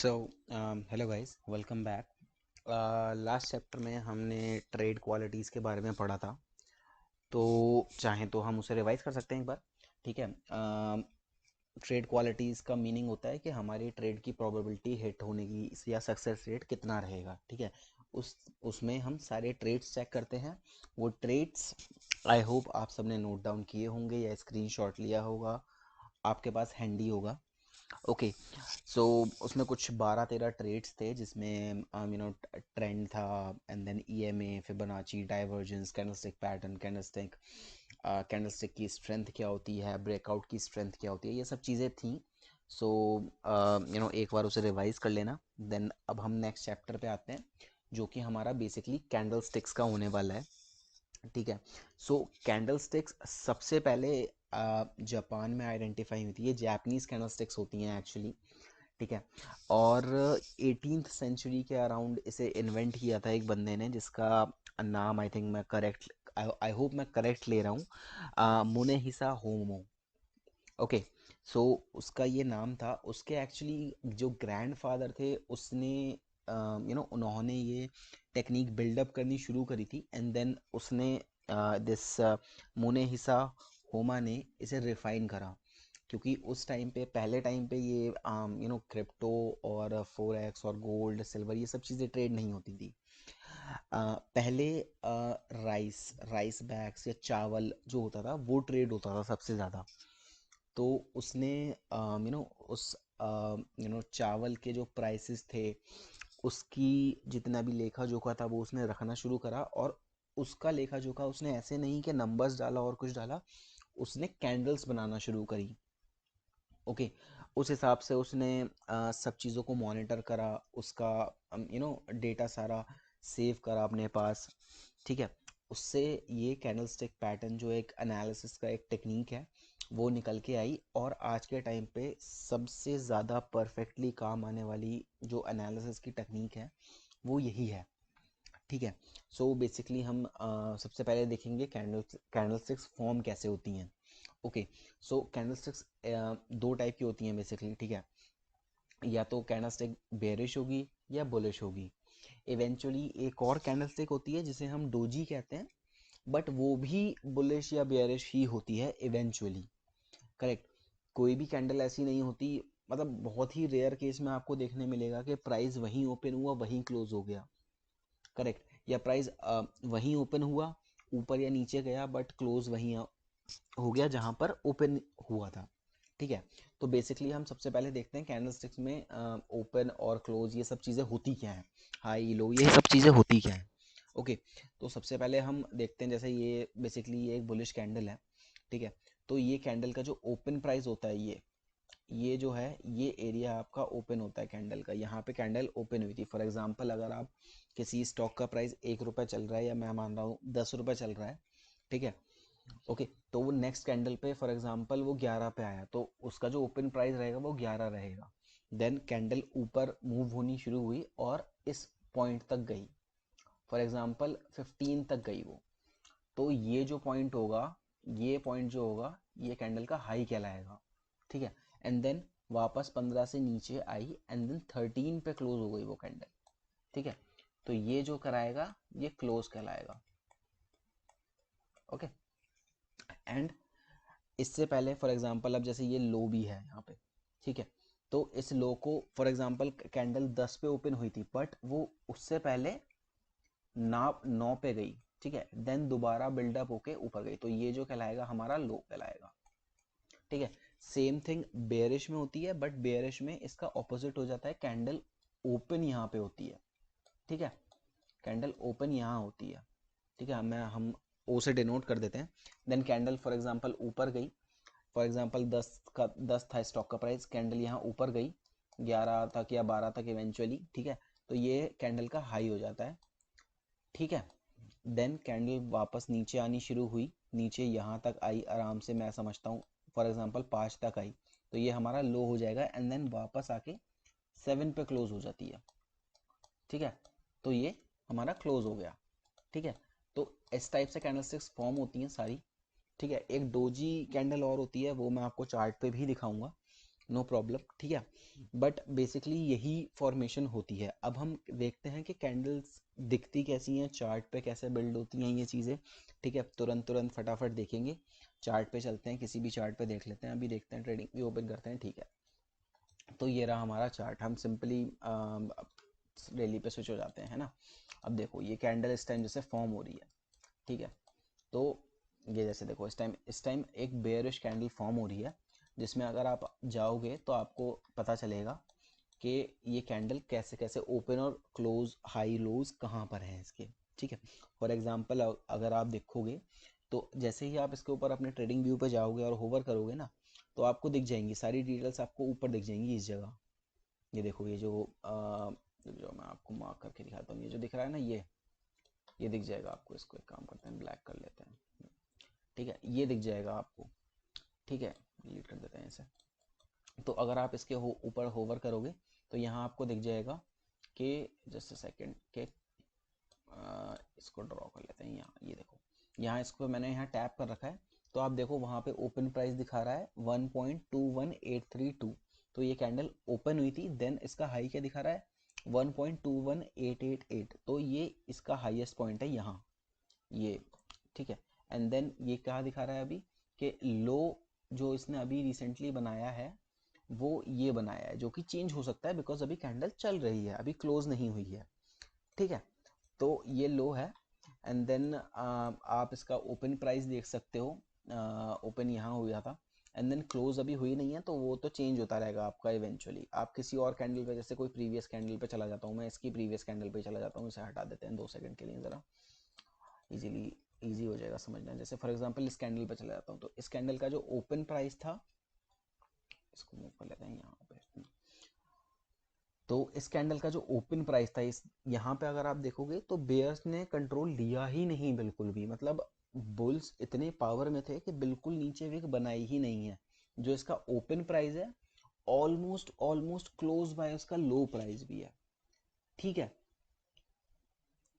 So hello guys, welcome back. Last chapter में हमने trade qualities के बारे में पढ़ा था, तो चाहें तो हम उसे रिवाइज कर सकते हैं एक बार। ठीक है। ट्रेड क्वालिटीज़ का मीनिंग होता है कि हमारी ट्रेड की प्रोबेबिलिटी हिट होने की या सक्सेस रेट कितना रहेगा। ठीक है। उसमें हम सारे ट्रेड्स चेक करते हैं। वो ट्रेड्स आई होप आप सबने नोट डाउन किए होंगे या स्क्रीनशॉट लिया होगा, आपके पास हैंडी होगा। ओके। सो उसमें कुछ 12-13 ट्रेड्स थे, जिसमें ट्रेंड था, and then EMA, Fibonacci, divergence, candlestick pattern, candlestick की स्ट्रेंथ क्या होती है, ब्रेकआउट की स्ट्रेंथ क्या होती है, ये सब चीज़ें थी। सो एक बार उसे रिवाइज कर लेना। देन अब हम नेक्स्ट चैप्टर पे आते हैं, जो कि हमारा बेसिकली कैंडलस्टिक्स का होने वाला है। ठीक है। सो कैंडल स्टिक्स सबसे पहले जापान में आइडेंटिफाई हुई थी। ये जापानीज कैंडल स्टिक्स होती हैं एक्चुअली। ठीक है। और 18th सेंचुरी के अराउंड इसे इन्वेंट किया था एक बंदे ने, जिसका नाम आई थिंक मैं करेक्ट, आई होप मैं करेक्ट ले रहा हूँ, मुनेहिसा होमो। ओके। सो उसका ये नाम था। उसके एक्चुअली जो ग्रैंडफादर थे, उसने उन्होंने ये टेक्निक बिल्डअप करनी शुरू करी थी, एंड देन उसने दिस मुनेहिसा होमा ने इसे रिफाइन करा। क्योंकि उस टाइम पे, पहले टाइम पे, ये क्रिप्टो और फोरेक्स और गोल्ड सिल्वर ये सब चीज़ें ट्रेड नहीं होती थी। पहले राइस बैग्स या चावल जो होता था वो ट्रेड होता था सबसे ज़्यादा। तो उसने उस चावल के जो प्राइसेस थे, उसकी जितना भी लेखा जोखा था वो उसने रखना शुरू करा। और उसका लेखा जोखा उसने ऐसे नहीं कि नंबर्स डाला और कुछ डाला, उसने कैंडल्स बनाना शुरू करी। ओके। उस हिसाब से उसने सब चीज़ों को मॉनिटर करा, उसका डेटा सारा सेव करा अपने पास। ठीक है। उससे ये कैंडलस्टिक पैटर्न जो एक एनालिसिस का एक टेक्निक है, वो निकल के आई। और आज के टाइम पे सबसे ज़्यादा परफेक्टली काम आने वाली जो एनालिसिस की टेक्निक है, वो यही है। ठीक है। सो बेसिकली हम सबसे पहले देखेंगे कैंडलस्टिक्स फॉर्म कैसे होती हैं। ओके। सो कैंडलस्टिक्स दो टाइप की होती हैं बेसिकली। ठीक है। या तो कैंडलस्टिक बेरिश होगी या बुलिश होगी। इवेंचुअली एक और कैंडलस्टिक होती है जिसे हम डोजी कहते हैं, बट वो भी बुलिश या बेरिश ही होती है इवेंचुअली। करेक्ट। कोई भी कैंडल ऐसी नहीं होती, मतलब बहुत ही रेयर केस में आपको देखने मिलेगा कि प्राइस वहीं ओपन हुआ वहीं क्लोज हो गया। करेक्ट। या प्राइस वहीं ओपन हुआ, ऊपर या नीचे गया, बट क्लोज वहीं हो गया जहां पर ओपन हुआ था। ठीक है। तो बेसिकली हम सबसे पहले देखते हैं कैंडलस्टिक्स में ओपन और क्लोज ये सब चीज़ें होती क्या हैं, हाई लो ये सब चीज़ें होती क्या हैं। ओके। तो सबसे पहले हम देखते हैं, जैसे ये बेसिकली ये एक बुलिश कैंडल है। ठीक है। तो ये कैंडल का जो ओपन प्राइस होता है, ये जो है, ये एरिया आपका ओपन होता है कैंडल का। यहाँ पे कैंडल ओपन हुई थी। फॉर एग्जांपल अगर आप किसी स्टॉक का प्राइस 1 रुपये चल रहा है, या मैं मान रहा हूँ 10 रुपये चल रहा है। ठीक है। ओके। तो वो नेक्स्ट कैंडल पे फॉर एग्जांपल वो 11 पे आया, तो उसका जो ओपन प्राइस रहेगा वो 11 रहेगा। देन कैंडल ऊपर मूव होनी शुरू हुई और इस पॉइंट तक गई। फॉर एग्जांपल 15 तक गई वो। तो ये जो पॉइंट होगा, ये पॉइंट जो होगा, ये कैंडल का हाई कहलाएगा। ठीक है। एंड देन वापस 15 से नीचे आई, एंड देन 13 पे क्लोज हो गई वो कैंडल। ठीक है। तो ये जो कराएगा ये क्लोज कहलाएगा। ओके। एंड इससे पहले फॉर एग्जांपल अब जैसे ये लो भी है यहाँ पे। ठीक है। तो इस लो को फॉर एग्जांपल कैंडल 10 पे ओपन हुई थी, बट वो उससे पहले ना 9 पे गई। ठीक है। देन दोबारा बिल्डअप होके ऊपर गई, तो ये जो कहलाएगा हमारा लो कहलाएगा। ठीक है। सेम थिंग बेयरिश में होती है, बट बेयरिश में इसका ऑपोजिट हो जाता है, कैंडल ओपन यहाँ पे होती है। ठीक है। कैंडल ओपन यहाँ होती है। ठीक है। हम ओ से डिनोट कर देते हैं। देन कैंडल फॉर एग्जांपल ऊपर गई। फॉर एग्जांपल 10 था स्टॉक का प्राइस, कैंडल यहाँ ऊपर गई 11 तक या 12 तक इवेंचुअली। ठीक है। तो ये कैंडल का हाई हो जाता है। ठीक है। देन कैंडल वापस नीचे आनी शुरू हुई, नीचे यहाँ तक आई आराम से, मैं समझता हूँ फॉर एग्जांपल 5 तक आई, तो ये हमारा लो हो जाएगा, एंड देन वापस आके 7 पे क्लोज हो जाती है। ठीक है। तो ये हमारा क्लोज हो गया। ठीक है। तो इस टाइप से कैंडलस्टिक्स फॉर्म होती हैं सारी। ठीक है। एक डोजी कैंडल और होती है, वो मैं आपको चार्ट पे भी दिखाऊंगा। नो प्रॉब्लम, ठीक है। बट बेसिकली यही फॉर्मेशन होती है। अब हम देखते हैं कि कैंडल्स दिखती कैसी हैं, चार्ट पे कैसे बिल्ड होती हैं ये चीज़ें, ठीक है। तुरंत तुरंत फटाफट देखेंगे, चार्ट पे चलते हैं, किसी भी चार्ट पे देख लेते हैं, अभी देखते हैं, ट्रेडिंग भी ओपन करते हैं, ठीक है। तो ये रहा हमारा चार्ट, हम सिंपली डेली पे स्विच हो जाते हैं, है ना। अब देखो ये कैंडल इस टाइम जैसे फॉर्म हो रही है, ठीक है। तो ये जैसे देखो इस टाइम एक बेयरिश कैंडल फॉर्म हो रही है, जिसमें अगर आप जाओगे तो आपको पता चलेगा कि ये कैंडल कैसे कैसे ओपन और क्लोज, हाई लोज कहाँ पर हैं इसके, ठीक है। फॉर एग्जांपल अगर आप देखोगे तो जैसे ही आप इसके ऊपर अपने ट्रेडिंग व्यू पे जाओगे और होवर करोगे ना, तो आपको दिख जाएंगी सारी डिटेल्स, आपको ऊपर दिख जाएंगी इस जगह। ये देखो ये जो मैं आपको मार्क करके दिखाता हूँ, ये जो दिख रहा है ना, ये दिख जाएगा आपको। इसको एक काम करते हैं, ब्लैक कर लेते हैं, ठीक है। ये दिख जाएगा आपको, ठीक है। डिलीट कर देते हैं इसे। तो अगर आप इसके ऊपर होवर करोगे तो यहाँ आपको दिख जाएगा कि जस्ट अ सेकेंड के इसको ड्रॉ कर लेते हैं। यहाँ ये देखो, यहाँ इसको मैंने यहाँ टैप कर रखा है, तो आप देखो वहाँ पे ओपन प्राइस दिखा रहा है 1.21832। तो ये कैंडल ओपन हुई थी, देन इसका हाई क्या दिखा रहा है 1.21888। तो ये इसका हाईएस्ट पॉइंट है यहाँ, ये, ठीक है। एंड देन ये क्या दिखा रहा है अभी कि लो जो इसने अभी रिसेंटली बनाया है वो ये बनाया है, जो कि चेंज हो सकता है बिकॉज अभी कैंडल चल रही है, अभी क्लोज नहीं हुई है, ठीक है। तो ये लो है। एंड देन आप इसका ओपन प्राइस देख सकते हो, ओपन यहाँ हुआ था, एंड देन क्लोज अभी हुई नहीं है, तो वो तो चेंज होता रहेगा आपका इवेंचुअली। आप किसी और कैंडल पे, जैसे कोई प्रीवियस कैंडल पे चला जाता हूँ मैं, इसकी प्रीवियस कैंडल पे चला जाता हूँ, इसे हटा देते हैं 2 सेकंड के लिए ज़रा, इजीली इजी हो जाएगा समझना। जैसे फॉर एग्जांपल इस कैंडल पे चला जाता हूँ, तो इस कैंडल का जो ओपन प्राइस था, इसको मूव कर लेते हैं यहाँ पे। तो इस कैंडल का जो ओपन प्राइस था, इस यहाँ पे अगर आप देखोगे तो बेयर्स ने कंट्रोल लिया ही नहीं बिल्कुल भी, मतलब बुल्स इतने पावर में थे कि बिल्कुल नीचे विक बनाई ही नहीं है। जो इसका ओपन प्राइस है ऑलमोस्ट ऑलमोस्ट क्लोज बाय उसका लो प्राइस भी है, ठीक है।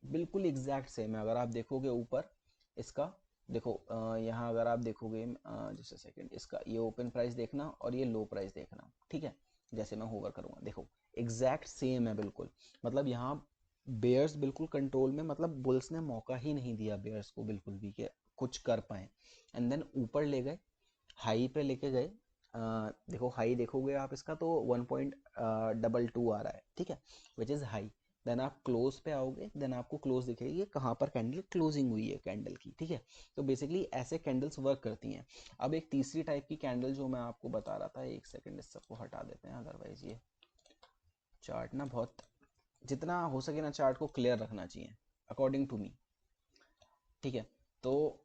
बिल्कुल एग्जैक्ट सेम है। अगर आप देखोगे ऊपर इसका, देखो यहाँ अगर आप देखोगे जैसे सेकंड, इसका ये ओपन प्राइस देखना और ये लो प्राइस देखना, ठीक है। जैसे मैं होवर करूँगा देखो एग्जैक्ट सेम है बिल्कुल, मतलब यहाँ बेयर्स बिल्कुल कंट्रोल में, मतलब बुल्स ने मौका ही नहीं दिया बेयर्स को बिल्कुल भी कि कुछ कर पाए। एंड देन ऊपर ले गए, हाई पे लेके गए। देखो हाई देखोगे आप इसका तो 1.22 आ रहा है, ठीक है, विच इज़ हाई। देन आप क्लोज पे आओगे, देन आपको क्लोज दिखेगी ये कहाँ पर कैंडल क्लोजिंग हुई है कैंडल की, ठीक है। तो बेसिकली ऐसे कैंडल्स वर्क करती हैं। अब एक तीसरी टाइप की कैंडल जो मैं आपको बता रहा था, एक सेकंड इस सबको हटा देते हैं, अदरवाइज ये चार्ट ना बहुत, जितना हो सके ना चार्ट को क्लियर रखना चाहिए अकॉर्डिंग टू मी, ठीक है। तो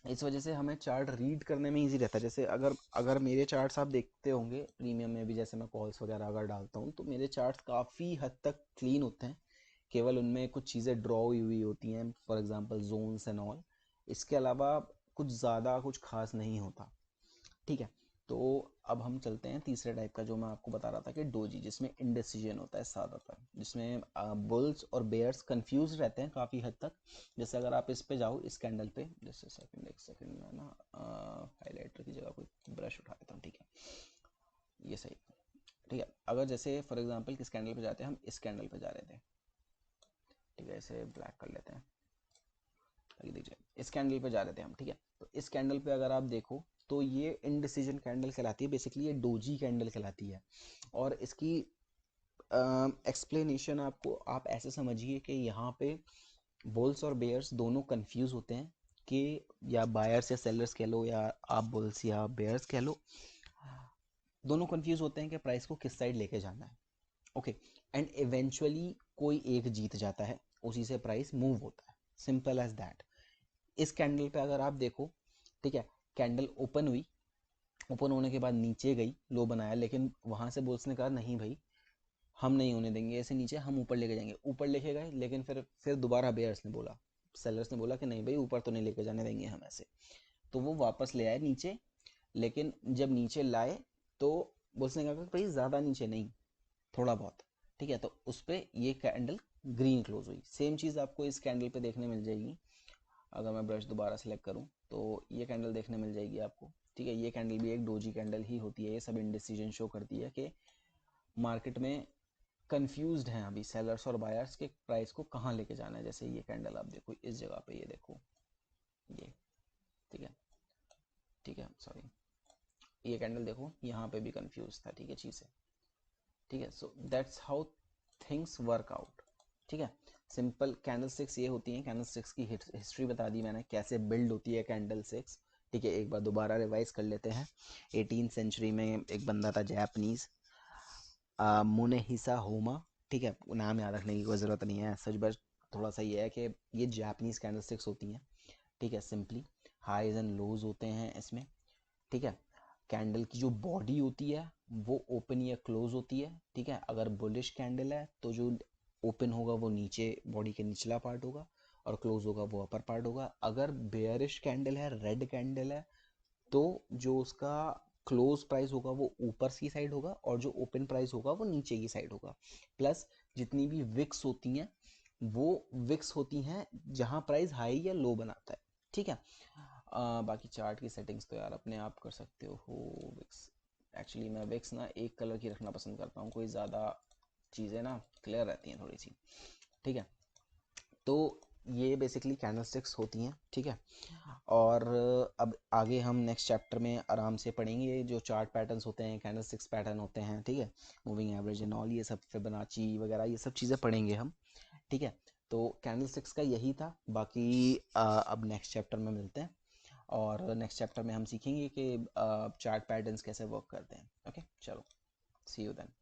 इस वजह से हमें चार्ट रीड करने में इजी रहता है। जैसे अगर अगर मेरे चार्ट्स आप देखते होंगे प्रीमियम में भी, जैसे मैं कॉल्स वगैरह अगर डालता हूँ तो मेरे चार्ट्स काफ़ी हद तक क्लीन होते हैं। केवल उनमें कुछ चीज़ें ड्रॉ हुई हुई होती हैं, for example zones and all. इसके अलावा कुछ ज़्यादा कुछ खास नहीं होता, ठीक है। तो अब हम चलते हैं तीसरे टाइप का, जो मैं आपको बता रहा था कि डोजी, जिसमें इंडिसीजन होता है ज़्यादातर, जिसमें बुल्स और बेयर्स कंफ्यूज रहते हैं काफ़ी हद तक। जैसे अगर आप इस पे जाओ, इस कैंडल पे, जैसे सेकंड, एक सेकंड में ना हाईलाइटर की जगह कोई ब्रश उठा लेता हूँ, ठीक है, ये सही, ठीक है। अगर जैसे फॉर एग्जांपल किस कैंडल पे जाते हैं, हम इस कैंडल पे जा रहे थे, ठीक है, इसे ब्लैक कर लेते हैं ताकि दिख जाए। इस कैंडल पे जा रहे थे हम, ठीक है। तो इस कैंडल पे अगर आप देखो तो ये इनडिसीजन कैंडल कहलाती है, बेसिकली ये डोजी कैंडल कहलाती है। और इसकी एक्सप्लेनेशन आपको आप ऐसे समझिए कि यहाँ पे बुल्स और बेयर्स दोनों कंफ्यूज होते हैं कि, या बायर्स या सेलर्स कह लो, या आप बुल्स या बेयर्स कह लो, दोनों कंफ्यूज होते हैं कि प्राइस को किस साइड लेके जाना है, ओके। एंड इवेंचुअली कोई एक जीत जाता है, उसी से प्राइस मूव होता है, सिंपल एज दैट। इस कैंडल पे अगर आप देखो, ठीक है, कैंडल ओपन हुई, ओपन होने के बाद नीचे गई, लो बनाया, लेकिन वहां से बुल्स ने कहा नहीं भाई, हम नहीं होने देंगे ऐसे नीचे, हम ऊपर लेके जाएंगे, ऊपर लेके गए, लेकिन फिर दोबारा बेयर्स ने बोला, सेलर्स ने बोला कि नहीं भाई ऊपर तो नहीं लेके जाने देंगे हम ऐसे। तो वो वापस ले आए नीचे, लेकिन जब नीचे लाए तो बुल्स ने कहा कि भाई ज़्यादा नीचे नहीं, थोड़ा बहुत, ठीक है। तो उस पर ये कैंडल ग्रीन क्लोज हुई। सेम चीज़ आपको इस कैंडल पे देखने मिल जाएगी। अगर मैं ब्रश दोबारा सेलेक्ट करूं तो ये कैंडल देखने मिल जाएगी आपको, ठीक है, ये कैंडल भी एक डोजी कैंडल ही होती है। ये सब इंडिसीजन शो करती है कि मार्केट में कंफ्यूज्ड हैं अभी सेलर्स और बायर्स के प्राइस को कहाँ लेके जाना है। जैसे ये कैंडल आप देखो इस जगह पे, ये देखो ये, ठीक है, ठीक है, सॉरी, ये कैंडल देखो यहाँ पे भी कंफ्यूज था, ठीक है, चीज़ें, ठीक है। So that's how things work out, ठीक है। सिंपल कैंडल स्टिक्स ये होती हैं। कैंडल स्टिक्स की हिस्ट्री बता दी मैंने, कैसे बिल्ड होती है कैंडल स्टिक्स, ठीक है। एक बार दोबारा रिवाइज कर लेते हैं। 18th सेंचुरी में एक बंदा था जापानीज, मुनेहिसा होमा, ठीक है, नाम याद रखने की कोई ज़रूरत नहीं है सच, बस थोड़ा सा ये है कि ये जापानीज कैंडल स्टिक्स होती हैं, ठीक है। सिंपली हाईज एंड लोज होते हैं इसमें, ठीक है। कैंडल की जो बॉडी होती है वो ओपन या क्लोज होती है, ठीक है। अगर बुलिश कैंडल है तो जो ओपन होगा वो नीचे बॉडी के निचला पार्ट होगा, और क्लोज होगा वो अपर पार्ट होगा। अगर बेयरिश कैंडल है, रेड कैंडल है, तो जो उसका क्लोज प्राइस होगा वो ऊपर की साइड होगा, और जो ओपन प्राइस होगा वो नीचे की साइड होगा। प्लस जितनी भी विक्स होती हैं वो विक्स होती हैं जहाँ प्राइस हाई या लो बनाता है, ठीक है। बाकी चार्ट की सेटिंग्स तो यार अपने आप कर सकते हो। विक्स, एक्चुअली मैं विक्स ना एक कलर की रखना पसंद करता हूँ, कोई ज़्यादा चीज़ें ना क्लियर रहती हैं थोड़ी सी, ठीक है। तो ये बेसिकली कैंडलस्टिक्स होती हैं, ठीक है। और अब आगे हम नेक्स्ट चैप्टर में आराम से पढ़ेंगे जो चार्ट पैटर्न्स होते हैं, कैंडलस्टिक्स पैटर्न होते हैं, ठीक है, मूविंग एवरेज एंड ऑल, ये सब फिबोनाची वगैरह ये सब चीज़ें पढ़ेंगे हम, ठीक है। तो कैंडलस्टिक्स का यही था। बाकी अब नेक्स्ट चैप्टर में मिलते हैं, और नेक्स्ट चैप्टर में हम सीखेंगे कि चार्ट पैटर्न्स कैसे वर्क करते हैं। ओके, चलो, सी यू देन।